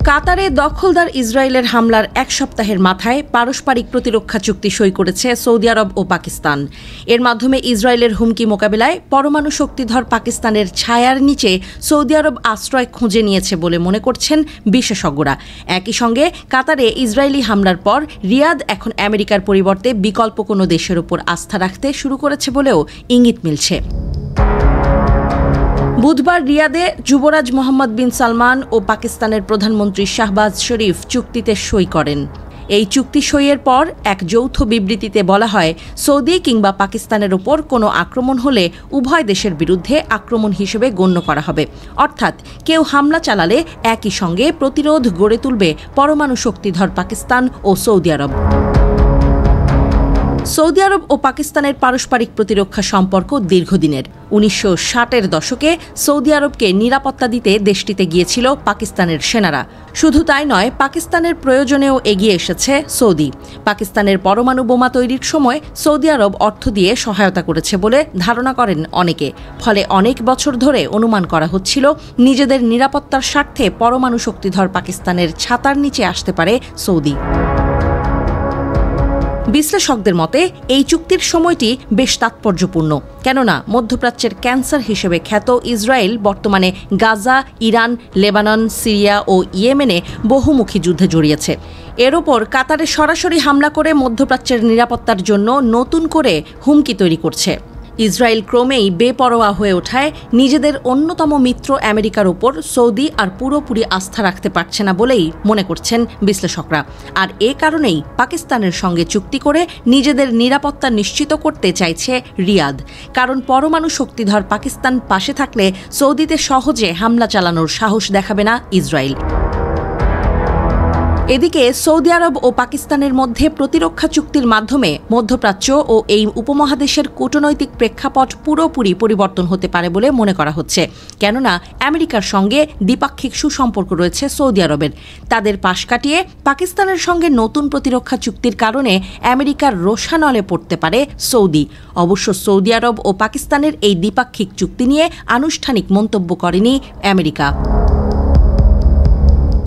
কাতারে দখলদার ইসরায়েলের হামলার এক সপ্তাহের মাথায় পারস্পরিক প্রতিরক্ষা চুক্তি সই করেছে সৌদি আরব ও পাকিস্তান। এর মাধ্যমে ইসরায়েলের হুমকি মোকাবিলায় পরমাণু শক্তিধর পাকিস্তানের ছায়ার নিচে সৌদি আরব আশ্রয় খুঁজে নিয়েছে বলে মনে করছেন বিশেষজ্ঞরা। একই সঙ্গে কাতারে ইসরায়েলি হামলার পর রিয়াদ এখন আমেরিকার পরিবর্তে বিকল্প কোনো দেশের ওপর আস্থা রাখতে শুরু করেছে বলেও ইঙ্গিত মিলছে। বুধবার রিয়াদে যুবরাজ মোহাম্মদ বিন সালমান ও পাকিস্তানের প্রধানমন্ত্রী শাহবাজ শরীফ চুক্তিতে সই করেন। এই চুক্তি সইয়ের পর এক যৌথ বিবৃতিতে বলা হয়, সৌদি কিংবা পাকিস্তানের ওপর কোনো আক্রমণ হলে উভয় দেশের বিরুদ্ধে আক্রমণ হিসেবে গণ্য করা হবে। অর্থাৎ কেউ হামলা চালালে একই সঙ্গে প্রতিরোধ গড়ে তুলবে পরমাণু শক্তিধর পাকিস্তান ও সৌদি আরব। সৌদি আরব ও পাকিস্তানের পারস্পরিক প্রতিরক্ষা সম্পর্ক দীর্ঘদিনের। 1960-এর দশকে সৌদি আরবকে নিরাপত্তা দিতে দেশটিতে গিয়েছিল পাকিস্তানের সেনারা। শুধু তাই নয়, পাকিস্তানের প্রয়োজনেও এগিয়ে এসেছে সৌদি। পাকিস্তানের পরমাণু বোমা তৈরির সময় সৌদি আরব অর্থ দিয়ে সহায়তা করেছে বলে ধারণা করেন অনেকে। ফলে অনেক বছর ধরে অনুমান করা হচ্ছিল, নিজেদের নিরাপত্তার স্বার্থে পরমাণু শক্তিধর পাকিস্তানের ছাতার নিচে আসতে পারে সৌদি। বিশ্লেষকদের মতে এই চুক্তির সময়টি বেশ তাৎপর্যপূর্ণ, কেননা মধ্যপ্রাচ্যের ক্যান্সার হিসেবে খ্যাত ইসরায়েল বর্তমানে গাজা, ইরান, লেবানন, সিরিয়া ও ইয়েমেনে বহুমুখী যুদ্ধে জড়িয়েছে। এর ওপর কাতারে সরাসরি হামলা করে মধ্যপ্রাচ্যের নিরাপত্তার জন্য নতুন করে হুমকি তৈরি করছে। ইসরায়েল ক্রমেই বেপরোয়া হয়ে ওঠায় নিজেদের অন্যতম মিত্র আমেরিকার ওপর সৌদি আর পুরোপুরি আস্থা রাখতে পারছে না বলেই মনে করছেন বিশ্লেষকরা। আর এ কারণেই পাকিস্তানের সঙ্গে চুক্তি করে নিজেদের নিরাপত্তা নিশ্চিত করতে চাইছে রিয়াদ। কারণ পরমাণু শক্তিধর পাকিস্তান পাশে থাকলে সৌদিতে সহজে হামলা চালানোর সাহস দেখাবে না ইসরায়েল। এদিকে সৌদি আরব ও পাকিস্তানের মধ্যে প্রতিরক্ষা চুক্তির মাধ্যমে মধ্যপ্রাচ্য ও এই উপমহাদেশের কূটনৈতিক প্রেক্ষাপট পুরোপুরি পরিবর্তন হতে পারে বলে মনে করা হচ্ছে। কেননা আমেরিকার সঙ্গে দ্বিপাক্ষিক সুসম্পর্ক রয়েছে সৌদি আরবের। তাদের পাশ কাটিয়ে পাকিস্তানের সঙ্গে নতুন প্রতিরক্ষা চুক্তির কারণে আমেরিকার রোষানলে পড়তে পারে সৌদি। অবশ্য সৌদি আরব ও পাকিস্তানের এই দ্বিপাক্ষিক চুক্তি নিয়ে আনুষ্ঠানিক মন্তব্য করেনি আমেরিকা।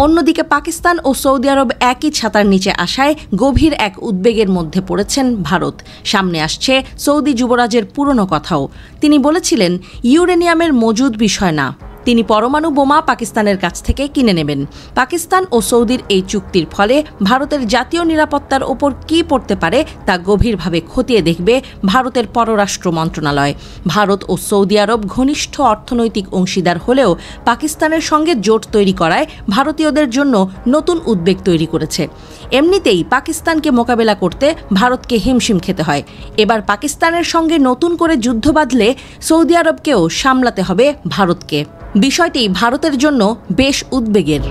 অন্যদিকে পাকিস্তান ও সৌদি আরব একই ছাতার নিচে আসায় গভীর এক উদ্বেগের মধ্যে পড়েছেন ভারত। সামনে আসছে সৌদি যুবরাজের পুরনো কথাও। তিনি বলেছিলেন, ইউরেনিয়ামের মজুদ বিষয় না, তিনি পরমাণু বোমা পাকিস্তানের কাছ থেকে কিনে নেবেন। পাকিস্তান ও সৌদির এই চুক্তির ফলে ভারতের জাতীয় নিরাপত্তার ওপর কী পড়তে পারে তা গভীরভাবে খতিয়ে দেখবে ভারতের পররাষ্ট্র মন্ত্রণালয়। ভারত ও সৌদি আরব ঘনিষ্ঠ অর্থনৈতিক অংশীদার হলেও পাকিস্তানের সঙ্গে জোট তৈরি করায় ভারতীয়দের জন্য নতুন উদ্বেগ তৈরি করেছে। এমনিতেই পাকিস্তানকে মোকাবেলা করতে ভারতকে হিমশিম খেতে হয়। এবার পাকিস্তানের সঙ্গে নতুন করে যুদ্ধ বাঁধলে সৌদি আরবকেও সামলাতে হবে ভারতকে। বিষয়টি ভারতের জন্য বেশ উদ্বেগের।